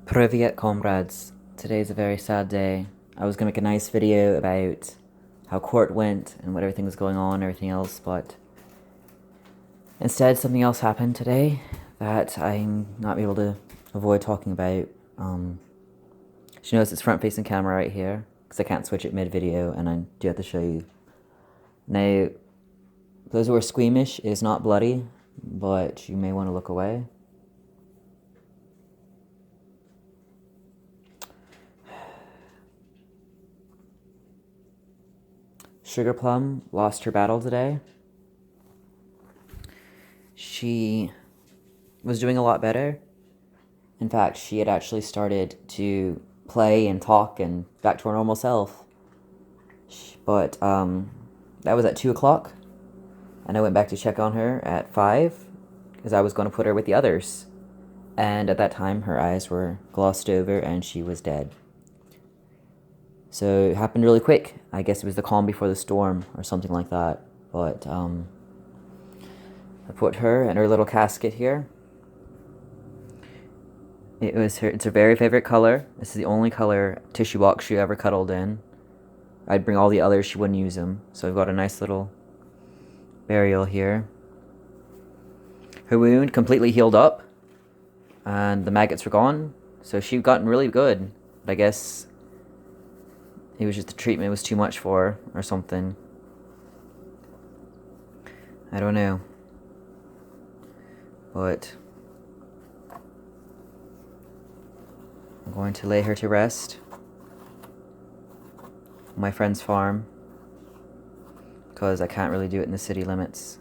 Privyet comrades, today's a very sad day. I was gonna make a nice video about how court went and what everything was going on and everything else, but instead something else happened today that I'm not able to avoid talking about. She knows it's front facing camera right here, because I can't switch it mid-video and I do have to show you. Now, those who are squeamish, it is not bloody, but you may want to look away. Sugar Plum lost her battle today. She was doing a lot better. In fact, she had actually started to play and talk and back to her normal self. But that was at 2 o'clock. And I went back to check on her at 5 because I was going to put her with the others. And at that time, her eyes were glossed over and she was dead. So it happened really quick. I guess it was the calm before the storm or something like that. But I put her in her little casket here. It's her very favorite color. This is the only color tissue box she ever cuddled in. I'd bring all the others, she wouldn't use them. So I've got a nice little burial here. Her wound completely healed up. And the maggots were gone. So she'd gotten really good. But I guess it was just the treatment was too much for her or something. I don't know. But I'm going to lay her to rest on my friend's farm because I can't really do it in the city limits.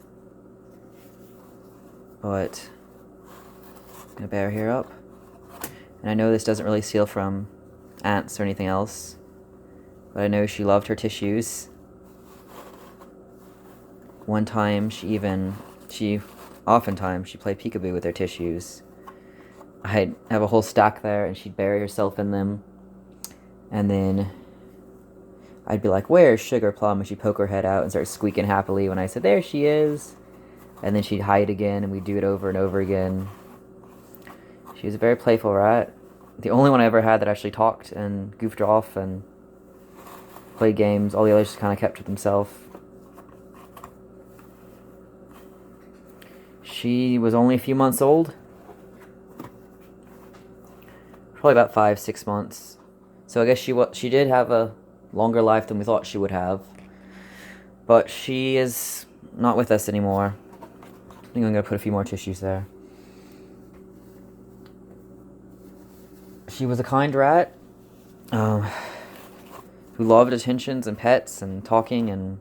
But I'm gonna bear her up. And I know this doesn't really seal from ants or anything else, but I know she loved her tissues. One time oftentimes she played peekaboo with her tissues. I'd have a whole stack there and she'd bury herself in them. And then I'd be like, "Where's Sugar Plum?" And she'd poke her head out and start squeaking happily when I said, "There she is." And then she'd hide again and we'd do it over and over again. She was a very playful rat. The only one I ever had that actually talked and goofed off and played games. All the others just kind of kept to themselves. She was only a few months old. Probably about 5-6 months. So I guess she did have a longer life than we thought she would have. But she is not with us anymore. I think I'm going to put a few more tissues there. She was a kind rat who loved attentions and pets and talking, and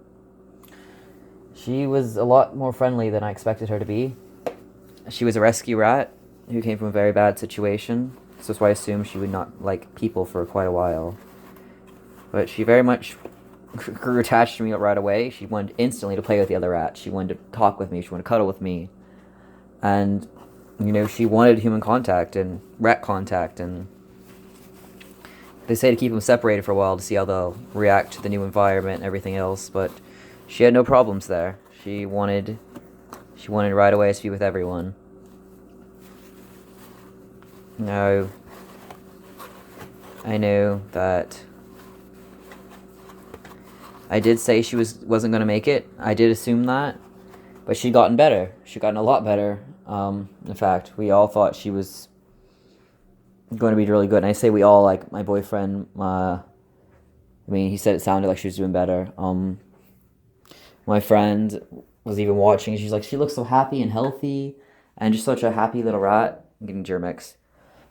she was a lot more friendly than I expected her to be. She was a rescue rat who came from a very bad situation, so that's why I assumed she would not like people for quite a while. But she very much grew attached to me right away. She wanted instantly to play with the other rats. She wanted to talk with me. She wanted to cuddle with me. And, she wanted human contact and rat contact. And they say to keep them separated for a while to see how they'll react to the new environment and everything else. But she had no problems there. She wanted right away to be with everyone. Now, I know that I did say she wasn't going to make it. I did assume that. But she'd gotten better. She'd gotten a lot better. In fact, we all thought she was going to be really good. And I say we all, like my boyfriend, he said it sounded like she was doing better. My friend was even watching. She's like, she looks so happy and healthy and just such a happy little rat. I'm getting Germex.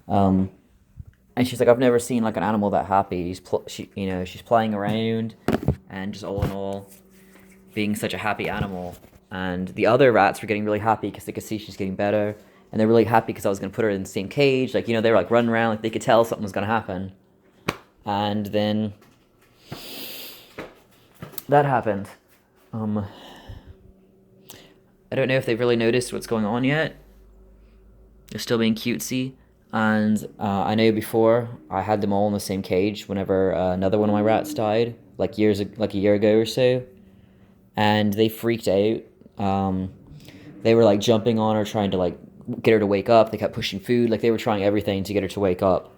And she's like, I've never seen like an animal that happy. She's playing around and just all in all being such a happy animal. And the other rats were getting really happy because they could see she's getting better. And they're really happy because I was going to put her in the same cage. Like, they were like running around, like they could tell something was going to happen. And then that happened. I don't know if they've really noticed what's going on yet. They're still being cutesy. And I know before I had them all in the same cage whenever another one of my rats died, like a year ago or so. And they freaked out. They were like jumping on her, trying to like get her to wake up. They kept pushing food, like they were trying everything to get her to wake up.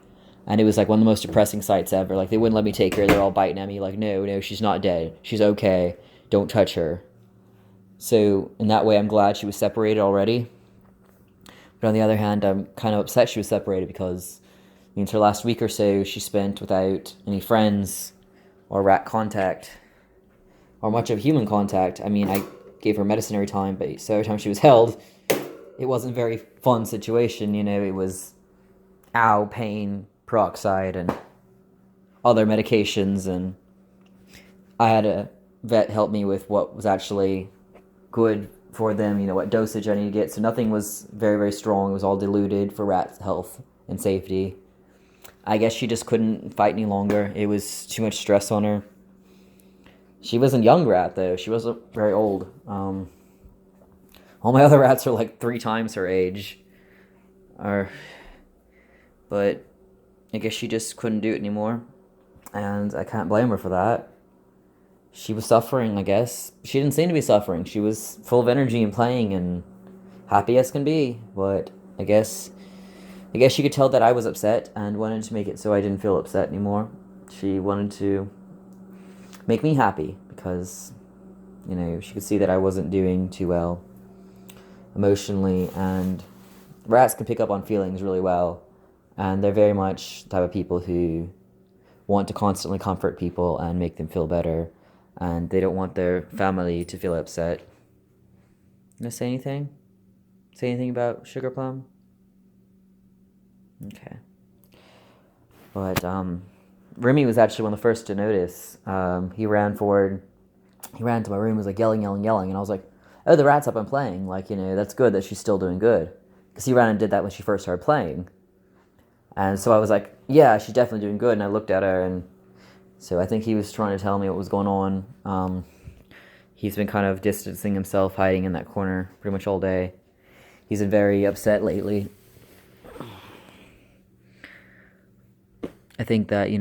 And it was like one of the most depressing sights ever. Like they wouldn't let me take her. They're all biting at me like, no, no, she's not dead. She's okay. Don't touch her. So in that way, I'm glad she was separated already. But on the other hand, I'm kind of upset she was separated because her last week or so she spent without any friends or rat contact or much of human contact. I mean, I gave her medicine every time, but so every time she was held, it wasn't a very fun situation. It was pain, peroxide, and other medications, and I had a vet help me with what was actually good for them, what dosage I need to get. So nothing was very, very strong. It was all diluted for rat health and safety. I guess she just couldn't fight any longer. It was too much stress on her. She was a young rat, though. She wasn't very old. All my other rats are like 3 times her age. But I guess she just couldn't do it anymore. And I can't blame her for that. She was suffering, I guess. She didn't seem to be suffering. She was full of energy and playing and happy as can be. But I guess she could tell that I was upset and wanted to make it so I didn't feel upset anymore. She wanted to make me happy because, she could see that I wasn't doing too well emotionally. And rats can pick up on feelings really well. And they're very much the type of people who want to constantly comfort people and make them feel better. And they don't want their family to feel upset. You gonna say anything? Say anything about Sugar Plum? Okay. But Remy was actually one of the first to notice. He ran to my room, was like yelling, and I was like, oh, the rat's up and playing. Like, that's good that she's still doing good. Because he ran and did that when she first started playing. And so I was like, yeah, she's definitely doing good. And I looked at her, and so I think he was trying to tell me what was going on. He's been kind of distancing himself, hiding in that corner pretty much all day. He's been very upset lately. I think that, he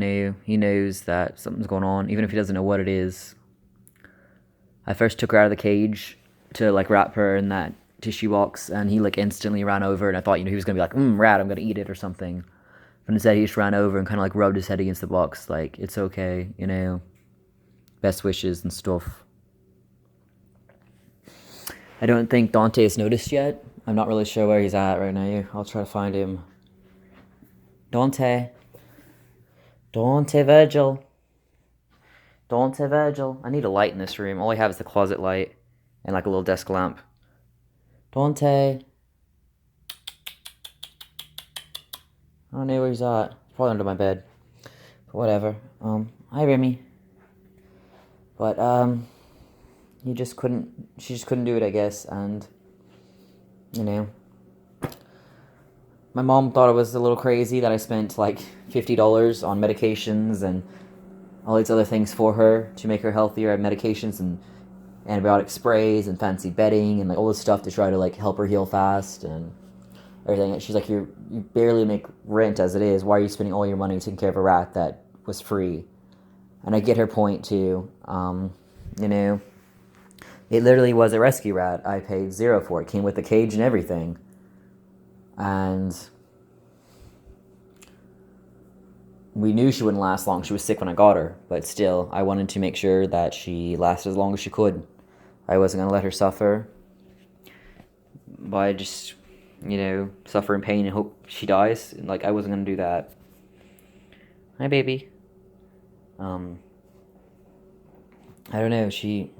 knows that something's going on, even if he doesn't know what it is. I first took her out of the cage to, wrap her in that tissue box, and he, instantly ran over, and I thought, he was going to be like, rat, I'm going to eat it or something. But instead, he just ran over and kind of, rubbed his head against the box, like, it's okay, best wishes and stuff. I don't think Dante has noticed yet. I'm not really sure where he's at right now. I'll try to find him. Dante Virgil. I need a light in this room. All I have is the closet light and a little desk lamp. Dante. I don't know where he's at. He's probably under my bed. But whatever. Hi Remy. But she just couldn't do it, I guess, and my mom thought it was a little crazy that I spent $50 on medications and all these other things for her to make her healthier. Medications and antibiotic sprays and fancy bedding and all this stuff to try to help her heal fast and everything. And she's like, you barely make rent as it is. Why are you spending all your money taking care of a rat that was free? And I get her point too. It literally was a rescue rat. I paid $0 for it. Came with a cage and everything. And we knew she wouldn't last long. She was sick when I got her. But still, I wanted to make sure that she lasted as long as she could. I wasn't going to let her suffer by just, suffer in pain and hope she dies. I wasn't going to do that. Hi, baby. I don't know. She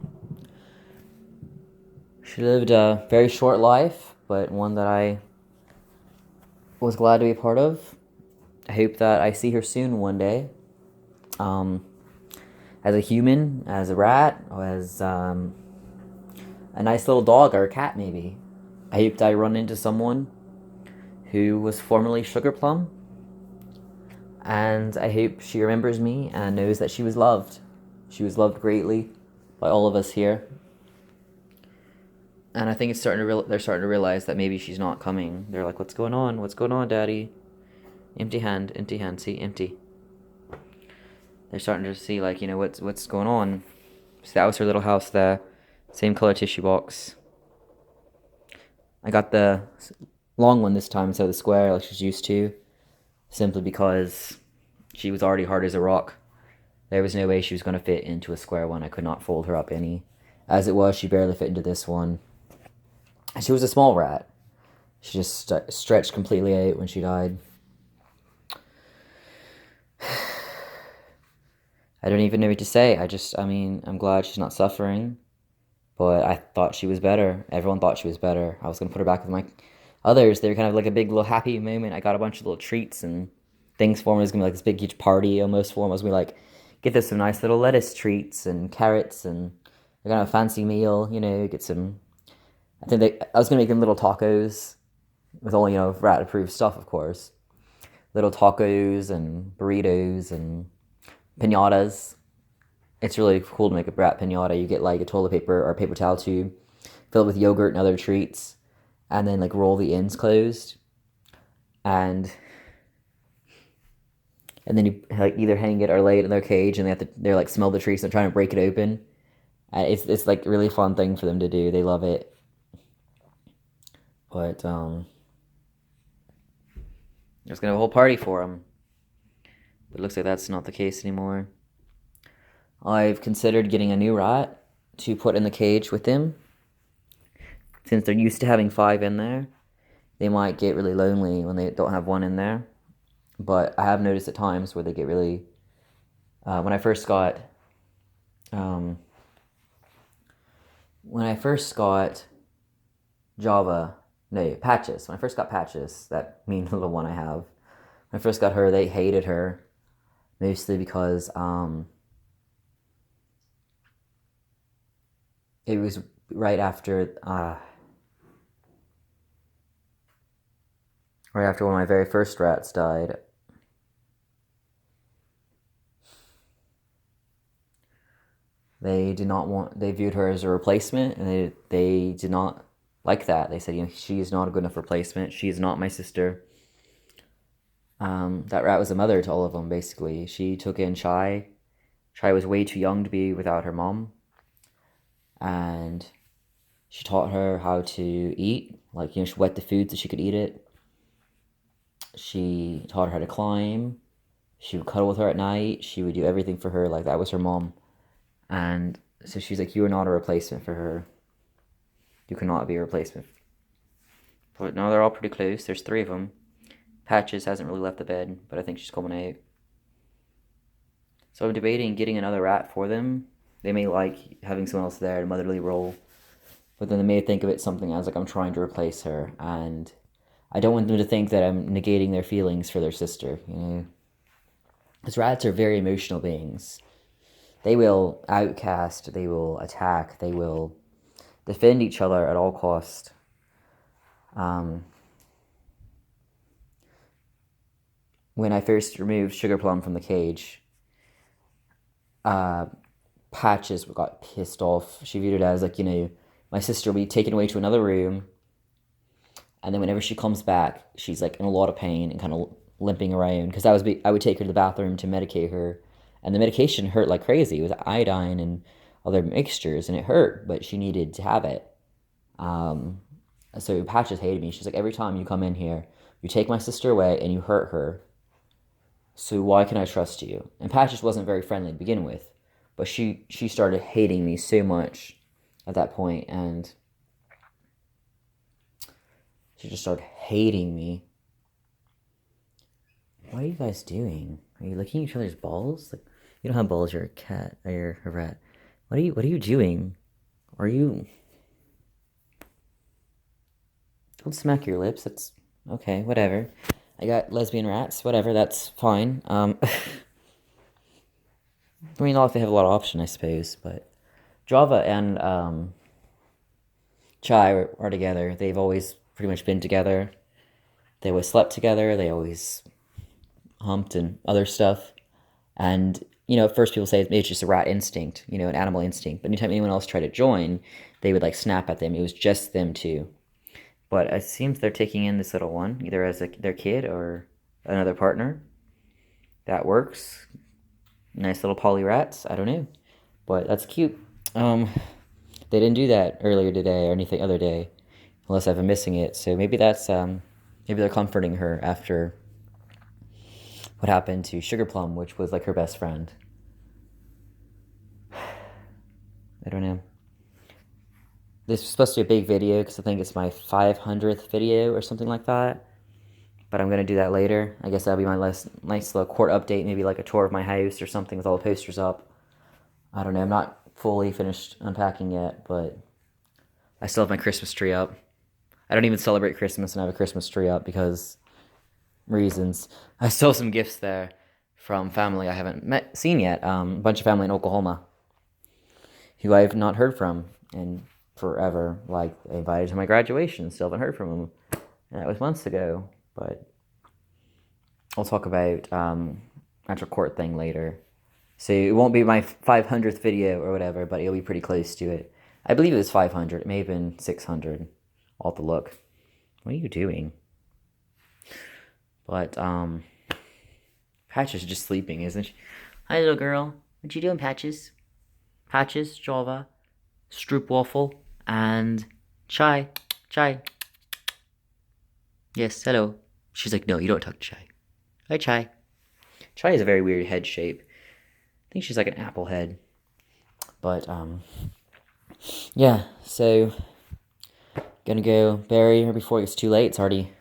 lived a very short life, but one that I was glad to be a part of. I hope that I see her soon one day. As a human, as a rat, or as a nice little dog or a cat maybe. I hope that I run into someone who was formerly Sugar Plum. And I hope she remembers me and knows that she was loved. She was loved greatly by all of us here. And I think they're starting to realize that maybe she's not coming. They're like, what's going on? What's going on, Daddy? Empty hand, see, empty. They're starting to see, what's going on. So that was her little house there. Same color tissue box. I got the long one this time instead of the square like she's used to. Simply because She was already hard as a rock. There was no way she was going to fit into a square one. I could not fold her up any. As it was, she barely fit into this one. She was a small rat. She just stretched completely out when she died. I don't even know what to say. I'm glad she's not suffering. But I thought she was better. Everyone thought she was better. I was going to put her back with my others. They were kind of like a big little happy moment. I got a bunch of little treats and things for them. It was going to be like this big huge party almost for them. I was going to be like, get this some nice little lettuce treats and carrots and they're going to have a fancy meal, get some... I was going to make them little tacos with all, rat approved stuff, of course. Little tacos and burritos and piñatas. It's really cool to make a rat piñata. You get like a toilet paper or a paper towel tube, fill it with yogurt and other treats, and then like roll the ends closed, and then you like either hang it or lay it in their cage, and they're like smell the treats and trying to break it open. It's like a really fun thing for them to do. They love it, but I was gonna have a whole party for them, but it looks like that's not the case anymore. I've considered getting a new rat to put in the cage with them. Since they're used to having 5 in there, they might get really lonely when they don't have one in there. But I have noticed at times where they get really... When I first got Patches. When I first got Patches, that mean little one I have. When I first got her, they hated her. Mostly because... it was right after one of my very first rats died. They viewed her as a replacement, and they did not like that. They said, she is not a good enough replacement. She is not my sister. That rat was a mother to all of them, basically. She took in Chai. Chai was way too young to be without her mom. And she taught her how to eat. Like, she wet the food so she could eat it. She taught her how to climb. She would cuddle with her at night. She would do everything for her. Like, that was her mom. And so she's like, you are not a replacement for her. You cannot be a replacement. But no, they're all pretty close. There's 3 of them. Patches hasn't really left the bed, but I think she's coming out. So I'm debating getting another rat for them. They may like having someone else there in a motherly role, but then they may think of it something as like I'm trying to replace her, and I don't want them to think that I'm negating their feelings for their sister, Because rats are very emotional beings. They will outcast, they will attack, they will defend each other at all cost. When I first removed Sugar Plum from the cage, Patches got pissed off. She viewed it as like, my sister will be taken away to another room, and then whenever she comes back, she's like in a lot of pain and kind of limping around. Because I would take her to the bathroom to medicate her, and the medication hurt like crazy. It was iodine and other mixtures, and it hurt, but she needed to have it. So Patches hated me. She's like, every time you come in here, you take my sister away and you hurt her. So why can I trust you? And Patches wasn't very friendly to begin with. But she started hating me so much at that point, and she just started hating me. What are you guys doing? Are you licking each other's balls? Like, you don't have balls, you're a cat, or you're a rat. What are you doing? Are you... Don't smack your lips, that's... Okay, whatever. I got lesbian rats, whatever, that's fine. I mean, not if they have a lot of option, I suppose, but Java and Chai are together. They've always pretty much been together. They always slept together. They always humped and other stuff. And, at first people say it's just a rat instinct, an animal instinct. But anytime anyone else tried to join, they would, like, snap at them. It was just them two. But it seems they're taking in this little one, either as their kid or another partner. That works. Nice little poly rats. I don't know. But that's cute. They didn't do that earlier today or anything other day. Unless I've been missing it. So maybe that's, maybe they're comforting her after what happened to Sugar Plum, which was like her best friend. I don't know. This was supposed to be a big video because I think it's my 500th video or something like that. But I'm going to do that later. I guess that'll be my nice little court update, maybe like a tour of my house or something with all the posters up. I don't know, I'm not fully finished unpacking yet, but I still have my Christmas tree up. I don't even celebrate Christmas and I have a Christmas tree up because reasons. I still have some gifts there from family I haven't seen yet. A bunch of family in Oklahoma who I have not heard from in forever. Like, I invited to my graduation, still haven't heard from them. And that was months ago. But I'll talk about actual court thing later. So it won't be my 500th video or whatever, but it'll be pretty close to it. I believe it was 500. It may have been 600. I'll have to look. What are you doing? But Patches is just sleeping, isn't she? Hi, little girl. What you doing, Patches? Patches, Java, Stroopwafel, and Chai. Chai. Yes, hello. She's like, no, you don't talk to Chai. Hi, Chai. Chai has a very weird head shape. I think she's like an apple head. But, yeah, so, gonna go bury her before it gets too late. It's already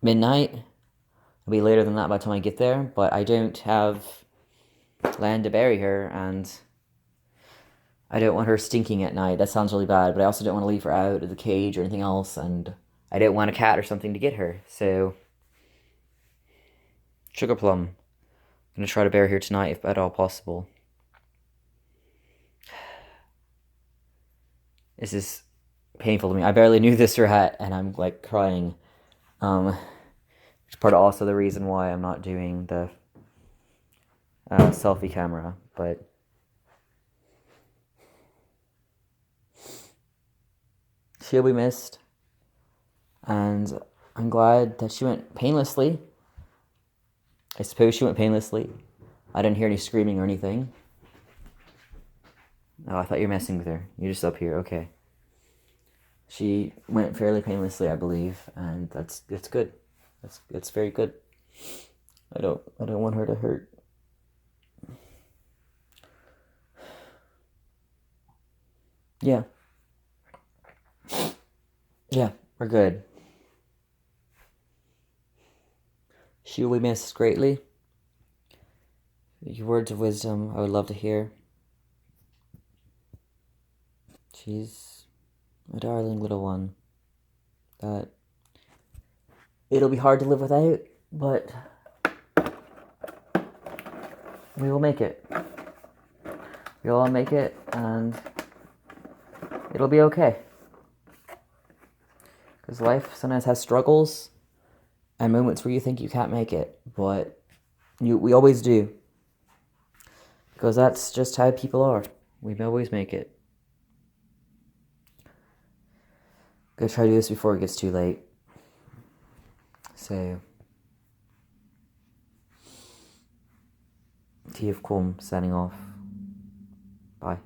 midnight. It'll be later than that by the time I get there, but I don't have land to bury her, and I don't want her stinking at night. That sounds really bad, but I also don't want to leave her out of the cage or anything else, and I don't want a cat or something to get her, so Sugar Plum. I'm gonna try to bury her tonight if at all possible. This is painful to me. I barely knew this rat, and I'm like crying. It's part of also the reason why I'm not doing the selfie camera, but she'll be missed, and I'm glad that she went painlessly. I suppose she went painlessly. I didn't hear any screaming or anything. Oh, I thought you were messing with her. You're just up here, okay. She went fairly painlessly, I believe, and that's good. That's very good. I don't want her to hurt. Yeah. Yeah, we're good. She will be missed greatly. Your words of wisdom I would love to hear. She's a darling little one that it'll be hard to live without, but we will make it. We'll all make it, and it'll be okay. Because life sometimes has struggles and moments where you think you can't make it, but we always do. Because that's just how people are. We always make it. Go try to do this before it gets too late. So, T of Plum signing off. Bye.